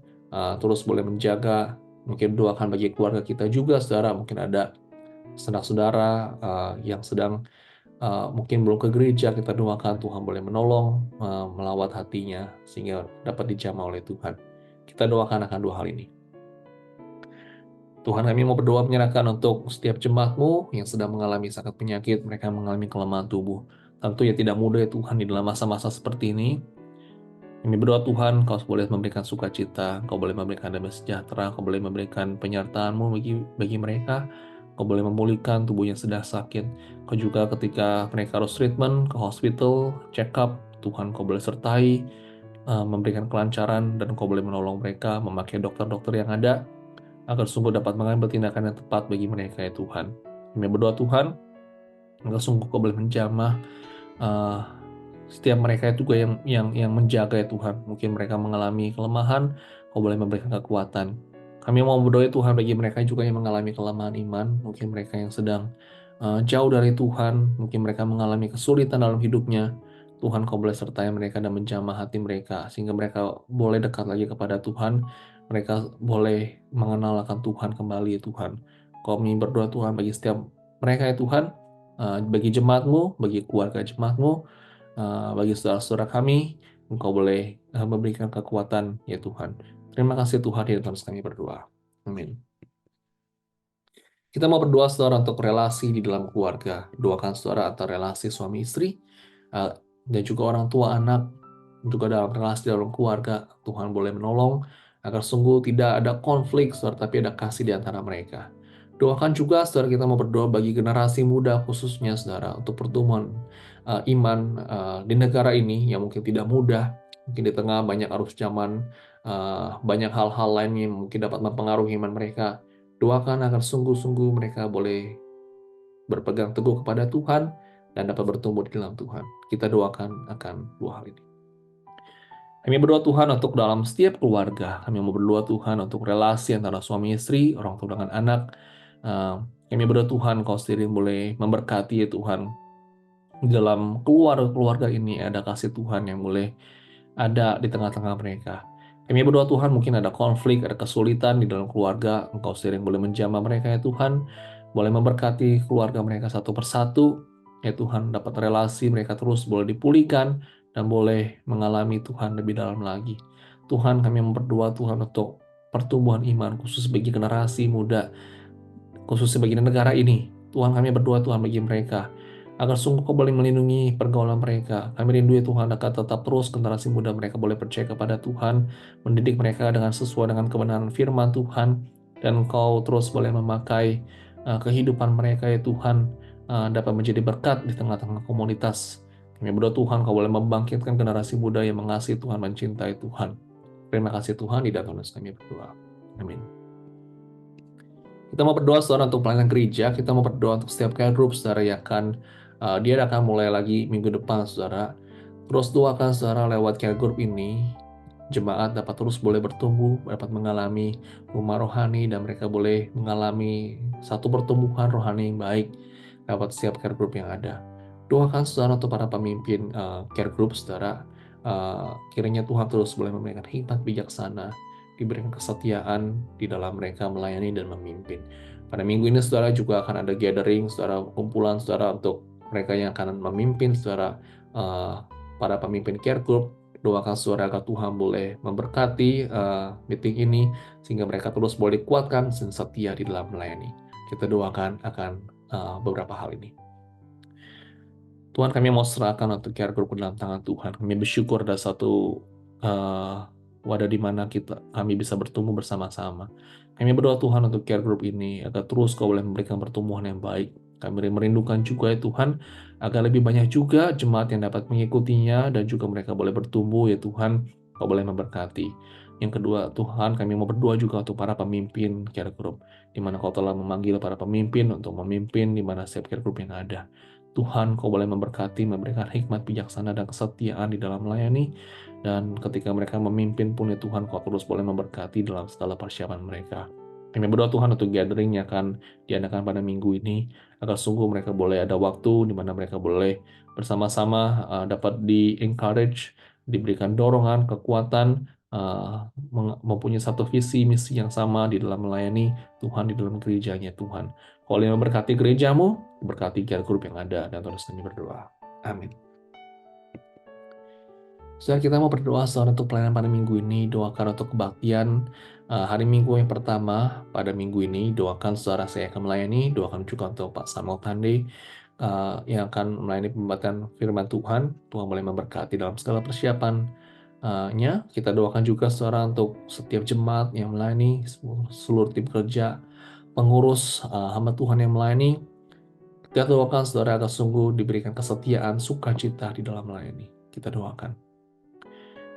terus boleh menjaga. Mungkin doakan bagi keluarga kita juga saudara, mungkin ada saudara yang sedang mungkin belum ke gereja, kita doakan Tuhan boleh menolong, melawat hatinya sehingga dapat dijamah oleh Tuhan. Kita doakan akan dua hal ini. Tuhan, kami mau berdoa menyerahkan untuk setiap jemaat-Mu yang sedang mengalami sakit penyakit, mereka mengalami kelemahan tubuh. Tentu ya tidak mudah ya Tuhan di dalam masa-masa seperti ini. Kami berdoa Tuhan, Kau boleh memberikan sukacita, Kau boleh memberikan damai sejahtera, Kau boleh memberikan penyertaan-Mu bagi mereka, Kau boleh memulihkan tubuh yang sedang sakit. Kau juga ketika mereka harus treatment ke hospital, check up, Tuhan Kau boleh sertai, memberikan kelancaran, dan Kau boleh menolong mereka, memakai dokter-dokter yang ada, agar sungguh dapat mengambil tindakan yang tepat bagi mereka ya Tuhan. Kami berdoa Tuhan, agar sungguh Kau boleh menjamah setiap mereka itu juga yang menjaga ya Tuhan. Mungkin mereka mengalami kelemahan, Kau boleh memberikan kekuatan. Kami mau berdoa ya Tuhan bagi mereka juga yang mengalami kelemahan iman, mungkin mereka yang sedang jauh dari Tuhan, mungkin mereka mengalami kesulitan dalam hidupnya. Tuhan Kau boleh sertai mereka dan menjamah hati mereka, sehingga mereka boleh dekat lagi kepada Tuhan, mereka boleh mengenal akan Tuhan kembali ya Tuhan. Kami berdoa Tuhan bagi setiap mereka ya Tuhan, bagi jemaat-Mu, bagi keluarga jemaat-Mu, bagi saudara-saudara kami, Engkau boleh memberikan kekuatan ya Tuhan. Terima kasih Tuhan, di dalam kami berdoa. Amin. Kita mau berdoa saudara untuk relasi di dalam keluarga. Doakan saudara atau relasi suami istri, dan juga orang tua anak, juga dalam relasi dalam keluarga. Tuhan boleh menolong agar sungguh tidak ada konflik saudara, tapi ada kasih di antara mereka. Doakan juga saudara, kita mau berdoa bagi generasi muda khususnya saudara, untuk pertumbuhan iman di negara ini yang mungkin tidak mudah, mungkin di tengah banyak arus zaman, banyak hal-hal lain yang mungkin dapat mempengaruhi iman mereka. Doakan agar sungguh-sungguh mereka boleh berpegang teguh kepada Tuhan, dan dapat bertumbuh di dalam Tuhan. Kita doakan akan dua hal ini. Kami berdoa Tuhan untuk dalam setiap keluarga. Kami mau berdoa Tuhan untuk relasi antara suami istri, orang tua dengan anak. Kami berdoa Tuhan Kau sendiri boleh memberkati ya Tuhan. Di dalam keluarga ini ada kasih Tuhan yang boleh ada di tengah-tengah mereka. Kami berdoa Tuhan mungkin ada konflik, ada kesulitan di dalam keluarga. Engkau sendiri yang boleh menjamah mereka ya Tuhan. Boleh memberkati keluarga mereka satu persatu. Ya Tuhan, dapat relasi mereka terus boleh dipulihkan dan boleh mengalami Tuhan lebih dalam lagi. Tuhan, kami berdoa Tuhan untuk pertumbuhan iman khusus bagi generasi muda, khususnya bagi negara ini. Tuhan, kami berdoa Tuhan bagi mereka, agar sungguh Kau boleh melindungi pergaulan mereka. Kami rindu ya Tuhan agar tetap terus generasi muda mereka boleh percaya kepada Tuhan, mendidik mereka dengan sesuai dengan kebenaran firman Tuhan, dan Kau terus boleh memakai kehidupan mereka ya Tuhan, dapat menjadi berkat di tengah-tengah komunitas. Kami berdoa Tuhan Kau boleh membangkitkan generasi muda yang mengasihi Tuhan, mencintai Tuhan. Terima kasih Tuhan, di dalam nama kami berdoa. Amin. Kita mau berdoa saudara untuk pelayanan gereja, kita mau berdoa untuk setiap care group saudara yang dia akan mulai lagi minggu depan saudara. Terus doakan saudara lewat care group ini, jemaat dapat terus boleh bertumbuh, dapat mengalami rumah rohani, dan mereka boleh mengalami satu pertumbuhan rohani yang baik lewat setiap care group yang ada. Doakan saudara untuk para pemimpin care group saudara, kiranya Tuhan terus boleh memberikan hikmat bijaksana, diberikan kesetiaan di dalam mereka melayani dan memimpin. Pada minggu ini saudara juga akan ada gathering, saudara, kumpulan saudara untuk mereka yang akan memimpin saudara, para pemimpin care group. Doakan saudara agar Tuhan boleh memberkati meeting ini sehingga mereka terus boleh dikuatkan dan setia di dalam melayani. Kita doakan akan beberapa hal ini. Tuhan, kami mau serahkan untuk care group ke dalam tangan Tuhan. Kami bersyukur ada satu wadah di mana kami bisa bertumbuh bersama-sama. Kami berdoa Tuhan untuk care group ini agar terus Kau boleh memberikan pertumbuhan yang baik. Kami merindukan juga ya Tuhan, agar lebih banyak juga jemaat yang dapat mengikutinya dan juga mereka boleh bertumbuh ya Tuhan. Kau boleh memberkati. Yang kedua, Tuhan, kami mau berdoa juga untuk para pemimpin care group, di mana Kau telah memanggil para pemimpin untuk memimpin di mana setiap care group yang ada. Tuhan, Kau boleh memberkati, memberikan hikmat bijaksana dan kesetiaan di dalam melayani. Dan ketika mereka memimpin pun ya Tuhan, Kau terus boleh memberkati dalam segala persiapan mereka. Kami berdoa Tuhan untuk gathering yang akan diadakan pada minggu ini, agar sungguh mereka boleh ada waktu di mana mereka boleh bersama-sama dapat di-encourage, diberikan dorongan, kekuatan, mempunyai satu visi, misi yang sama di dalam melayani Tuhan di dalam gerejanya Tuhan. Kau boleh memberkati gerejamu, berkati care group yang ada, dan terus kami berdoa. Amin. Saudara, kita mau berdoa saudara untuk pelayanan pada minggu ini. Doakan untuk kebaktian hari Minggu yang pertama pada minggu ini. Doakan saudara saya akan melayani. Doakan juga untuk Pak Samuel Tande yang akan melayani pembacaan firman Tuhan. Tuhan boleh memberkati dalam segala persiapannya. Kita doakan juga saudara untuk setiap jemaat yang melayani, seluruh tim kerja, pengurus, hamba Tuhan yang melayani. Kita doakan saudara agar sungguh diberikan kesetiaan, sukacita di dalam melayani. Kita doakan.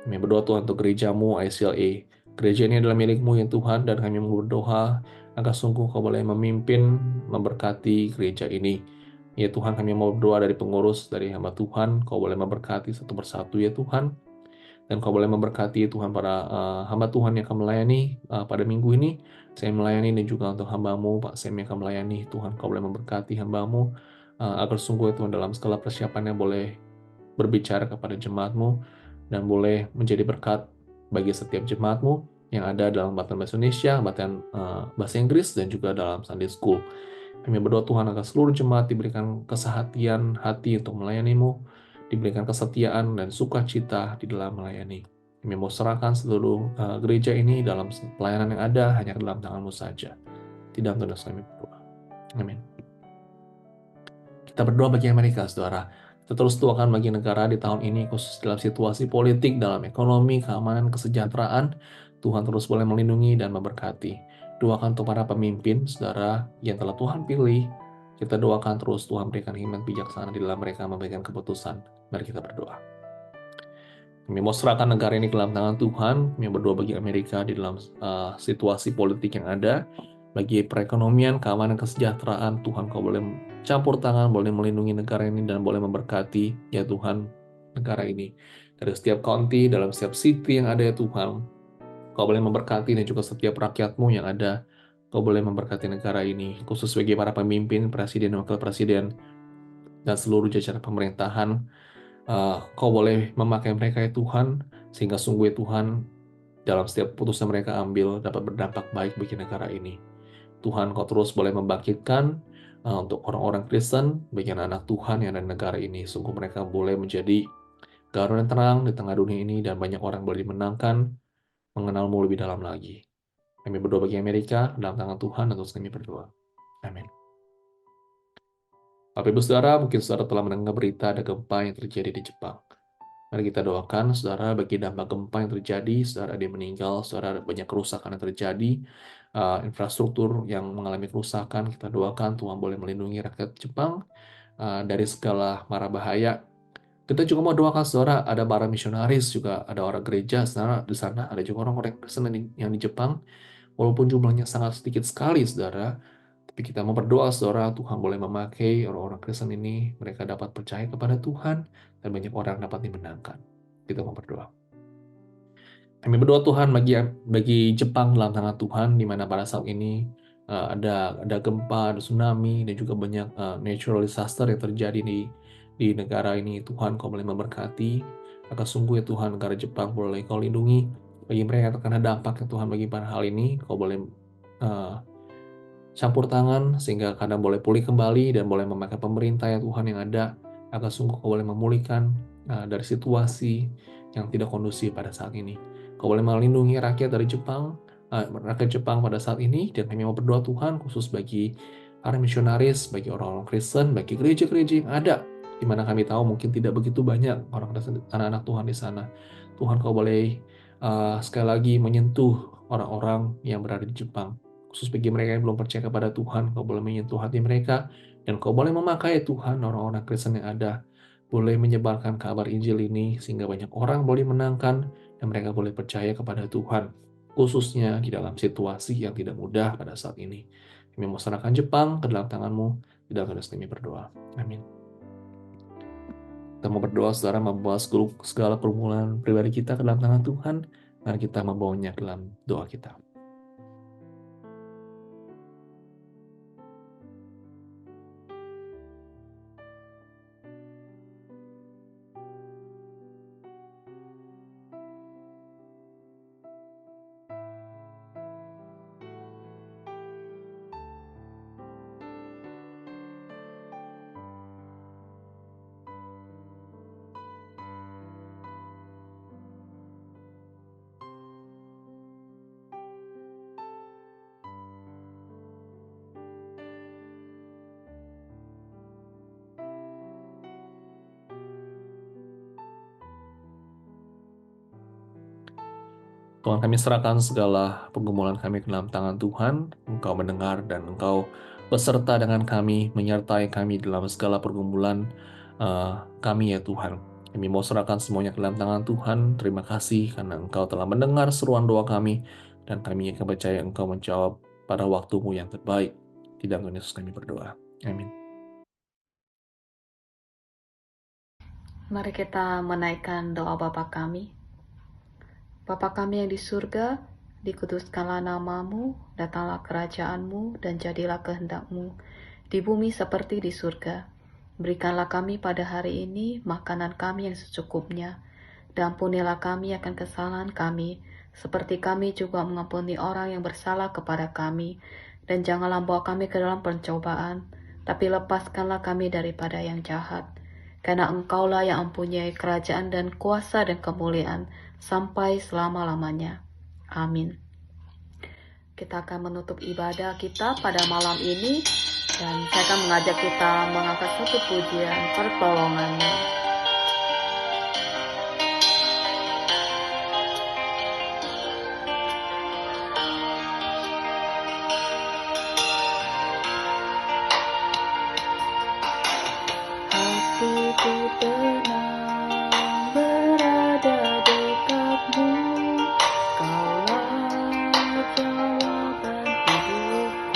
Kami berdoa Tuhan untuk gerejamu, ICLA. Gereja ini adalah milikmu ya Tuhan, dan kami berdoa agar sungguh Kau boleh memimpin, memberkati gereja ini. Ya Tuhan, kami mau berdoa dari pengurus, dari hamba Tuhan, Kau boleh memberkati satu persatu ya Tuhan. Dan Kau boleh memberkati Tuhan para hamba Tuhan yang akan melayani pada minggu ini. Saya melayani, dan juga untuk hamba-Mu, Pak Sam yang akan melayani. Tuhan, Kau boleh memberkati hamba-Mu, agar sungguh Tuhan dalam segala persiapannya boleh berbicara kepada jemaat-Mu, dan boleh menjadi berkat bagi setiap jemaat-Mu yang ada dalam Baptisan Bahasa Indonesia, Baptisan Bahasa Inggris, dan juga dalam Sunday School. Kami berdoa Tuhan agar seluruh jemaat diberikan kesehatian hati untuk melayani-Mu, diberikan kesetiaan dan sukacita di dalam melayani. Kami mau serahkan seluruh gereja ini dalam pelayanan yang ada hanya ke dalam tangan-Mu saja. Tidak untuk dosa kami berdoa. Amin. Kita berdoa bagi Amerika, saudara. Kita terus doakan bagi negara di tahun ini, khusus dalam situasi politik, dalam ekonomi, keamanan, kesejahteraan. Tuhan terus boleh melindungi dan memberkati. Doakan untuk para pemimpin, saudara, yang telah Tuhan pilih. Kita doakan terus Tuhan berikan hikmat bijaksana di dalam mereka memberikan keputusan. Mari kita berdoa. Kami mau serahkan negara ini ke dalam tangan Tuhan. Kami berdoa bagi Amerika di dalam situasi politik yang ada. bagi perekonomian, keamanan, kesejahteraan. Tuhan, Kau boleh campur tangan, boleh melindungi negara ini, dan boleh memberkati, ya Tuhan, negara ini. Dari setiap county, dalam setiap city yang ada, ya Tuhan, Kau boleh memberkati, dan juga setiap rakyat-Mu yang ada. Kau boleh memberkati negara ini, khusus bagi para pemimpin, presiden, wakil presiden, dan seluruh jajaran pemerintahan. Kau boleh memakai mereka, ya Tuhan, sehingga sungguh, ya Tuhan, dalam setiap putusan mereka ambil dapat berdampak baik bagi negara ini. Tuhan, Kau terus boleh membangkitkan untuk orang-orang Kristen, bagian anak Tuhan yang ada di negara ini. Sungguh mereka boleh menjadi garam yang terang di tengah dunia ini, dan banyak orang boleh dimenangkan, mengenal-Mu lebih dalam lagi. Kami berdoa bagi Amerika, dalam tangan Tuhan, dan terus kami berdoa. Amin. Bapak Ibu Saudara, mungkin Saudara telah mendengar berita ada gempa yang terjadi di Jepang. Mari kita doakan, Saudara, bagi dampak gempa yang terjadi, Saudara ada yang meninggal, Saudara banyak kerusakan yang terjadi, infrastruktur yang mengalami kerusakan. Kita doakan Tuhan boleh melindungi rakyat Jepang dari segala mara bahaya. Kita juga mau doakan, Saudara, ada para misionaris, juga ada orang gereja, Saudara, di sana ada juga orang-orang Kristen yang di Jepang, walaupun jumlahnya sangat sedikit sekali, Saudara. Tapi kita mau berdoa, Saudara, Tuhan boleh memakai orang-orang Kristen ini, mereka dapat percaya kepada Tuhan, dan banyak orang dapat dimenangkan. Kita mau berdoa. Kami berdoa, Tuhan, bagi Jepang dalam tangan Tuhan, di mana pada saat ini ada gempa, ada tsunami, dan juga banyak natural disaster yang terjadi di negara ini. Tuhan, Kau boleh memberkati. Maka sungguh, ya Tuhan, negara Jepang boleh Kau lindungi. Bagi mereka yang terkena dampak, ya Tuhan, bagi pada hal ini, Kau boleh campur tangan sehingga kadang boleh pulih kembali, dan boleh memakai pemerintah, ya Tuhan, yang ada agar sungguh Kau boleh memulihkan dari situasi yang tidak kondusif pada saat ini. Kau boleh melindungi rakyat dari Jepang, rakyat Jepang pada saat ini, dan kami mau berdoa, Tuhan, khusus bagi para misionaris, bagi orang-orang Kristen, bagi gereja-gereja yang ada, di mana kami tahu mungkin tidak begitu banyak orang Kristen, anak-anak Tuhan di sana. Tuhan, Kau boleh sekali lagi menyentuh orang-orang yang berada di Jepang. Khusus bagi mereka yang belum percaya kepada Tuhan, Kau boleh menyentuh hati mereka, dan Kau boleh memakai, Tuhan, orang-orang Kristen yang ada, boleh menyebarkan kabar Injil ini, sehingga banyak orang boleh menangkan, dan mereka boleh percaya kepada Tuhan, khususnya di dalam situasi yang tidak mudah pada saat ini. Kami mau serahkan Jepang ke dalam tangan-Mu, di dalam Tuhan kami berdoa. Amin. Kita mau berdoa, Saudara, membawa segala pergumulan pribadi kita ke dalam tangan Tuhan. Mari kita membawanya ke dalam doa kita. Tuhan, kami serahkan segala pergumulan kami ke dalam tangan Tuhan. Engkau mendengar dan Engkau beserta dengan kami, menyertai kami dalam segala pergumulan kami, ya Tuhan. Kami mau serahkan semuanya ke dalam tangan Tuhan. Terima kasih karena Engkau telah mendengar seruan doa kami, dan kami akan percaya Engkau menjawab pada waktu-Mu yang terbaik. Di dalam Tuhan Yesus kami berdoa. Amin. Mari kita menaikkan doa Bapa kami. Bapa kami yang di surga, dikuduskanlah nama-Mu, datanglah kerajaan-Mu, dan jadilah kehendak-Mu, di bumi seperti di surga. Berikanlah kami pada hari ini makanan kami yang secukupnya, dan ampunilah kami akan kesalahan kami, seperti kami juga mengampuni orang yang bersalah kepada kami. Dan janganlah bawa kami ke dalam pencobaan, tapi lepaskanlah kami daripada yang jahat. Karena Engkaulah yang mempunyai kerajaan dan kuasa dan kemuliaan sampai selama-lamanya. Amin. Kita akan menutup ibadah kita pada malam ini, dan saya akan mengajak kita mengangkat satu pujian pertolongan-Mu. Hatiku tenang berada dekat-Mu, Kaulah jawaban hidupku.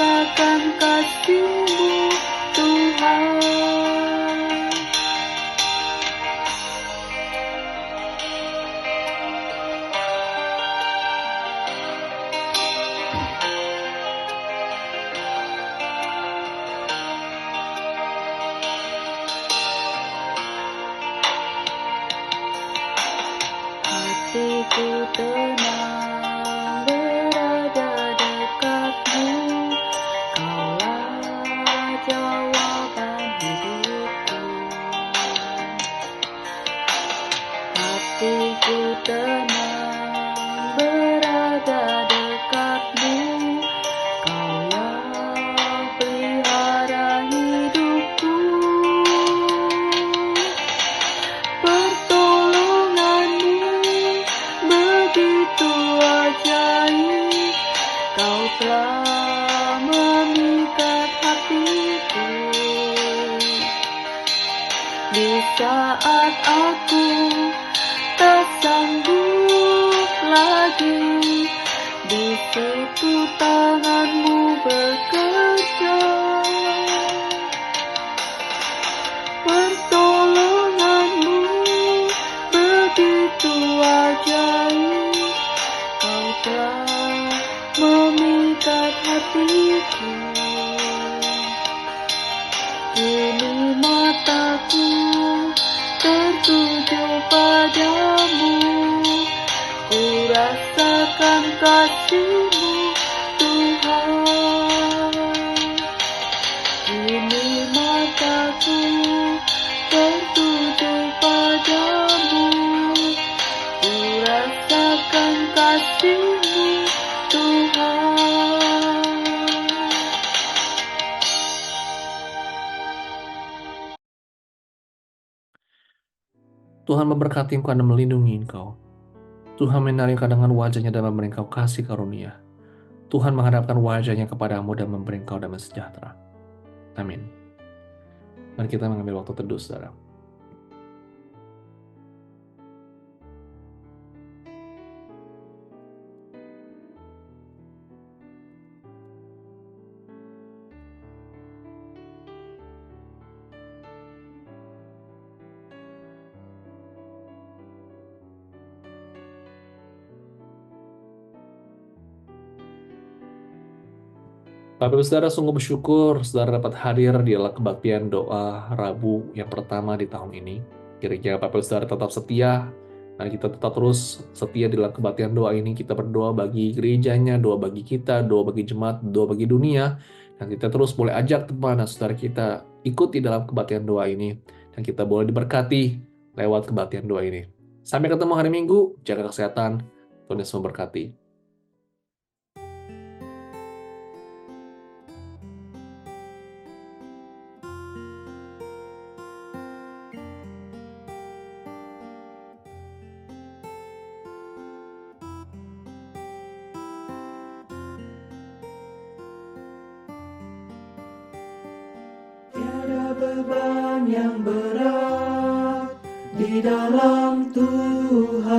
rasakan kasih-Mu, Tuhan. Hatiku tenang berada dekat-Mu, Kaulah jawaban hidupku. Hatiku tenang berada dekat-Mu, Kaulah pelihara hidupku. Begitu ajaib, Kau telah memikat hatiku. Di saat aku tak sanggup lagi, di situ tangan-Mu bekerja. Pertolongan-Mu begitu ajaib, Kau telah memikat hatiku. Kini mataku tertuju padamu, ku rasakan kasih-Mu, Tuhan. Kini mataku tertuju padamu, ku rasakan kasih-Mu, Tuhan. Tuhan memberkati engkau dan melindungi engkau. Tuhan menarik dengan wajah-Nya dan memberi engkau kasih karunia. Tuhan menghadapkan wajah-Nya kepadamu dan memberi engkau damai sejahtera. Amin. Mari kita mengambil waktu teduh, saudara. Bapak Ibu Saudara, sungguh bersyukur saudara dapat hadir di dalam kebaktian doa Rabu yang pertama di tahun ini. Kiranya Bapak Ibu Saudara tetap setia, dan kita tetap terus setia di dalam kebaktian doa ini. Kita berdoa bagi gerejanya, doa bagi kita, doa bagi jemaat, doa bagi dunia. Dan kita terus boleh ajak teman dan saudara kita ikut di dalam kebaktian doa ini. Dan kita boleh diberkati lewat kebaktian doa ini. Sampai ketemu hari Minggu, jaga kesehatan, Tuhan Yesus memberkati. Tiada beban yang berat di dalam Tuhan.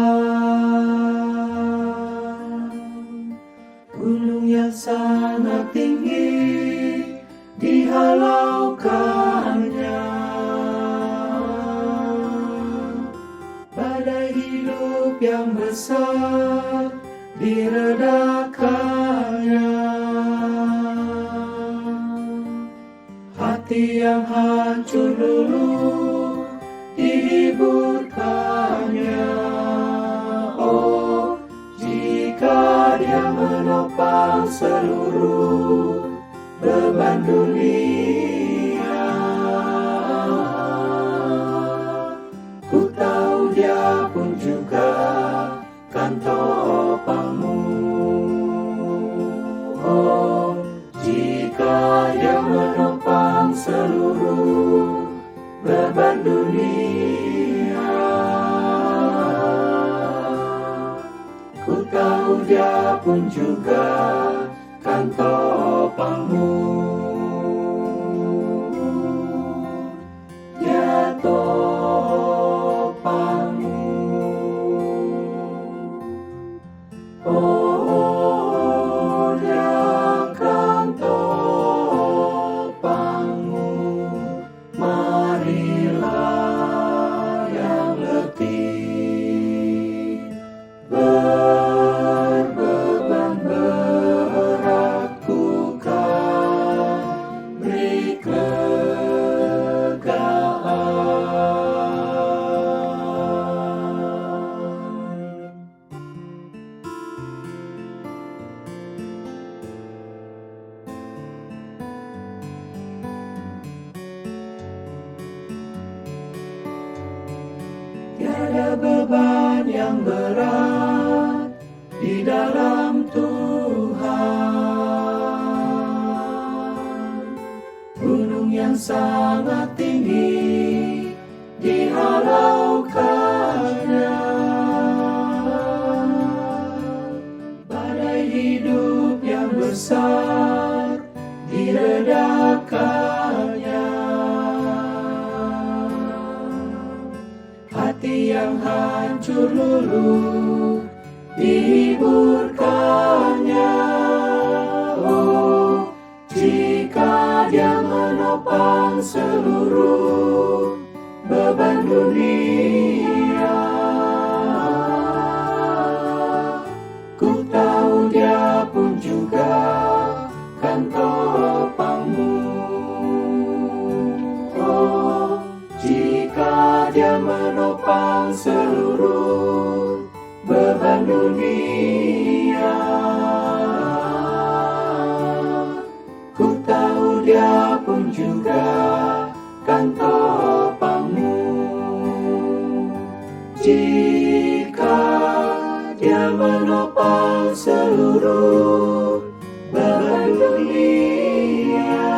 Gunung yang sangat tinggi dihalaukannya. Badai hidup yang besar diredakannya. Hati yang hancur dulu dihiburkannya. Oh, jika Dia menopang seluruh beban dunia, ku tahu Dia pun juga kan topangmu. Oh, jika Dia menopang seluruh beban dunia, ku tahu Dia pun juga kan topangmu. Dia topangmu. Oh, Dia kan topangmu. yang berat di dalam Tuhan. Gunung yang sangat tinggi dihalaukannya, badai hidup yang besar diredakannya. Hati yang hancur luluh dihiburkannya. Oh, jika Dia menopang seluruh beban dunia, ku tahu Dia pun juga kan topangmu. Oh, jika Dia menopang seluruh beban dunia, ku tahu Dia pun juga kan topangmu. Jika Dia menopang seluruh beban dunia,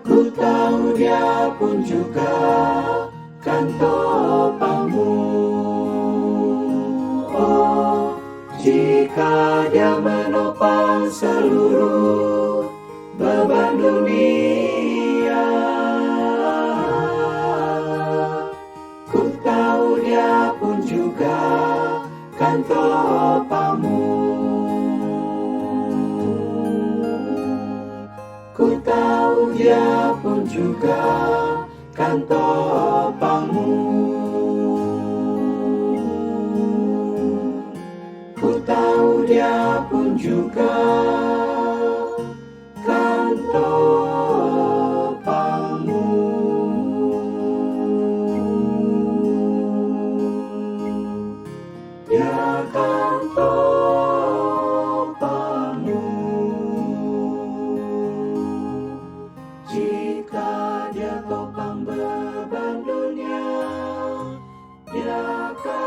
ku tahu Dia pun juga kan topangmu. Oh, jika Dia menopang seluruh beban dunia, ku tahu Dia pun juga kan topangmu. Ku tahu Dia pun juga kan topangmu. Ku tahu Dia pun juga kan topangmu. Dia kan topangmu. Jika Dia topang beban dunia, Dia kan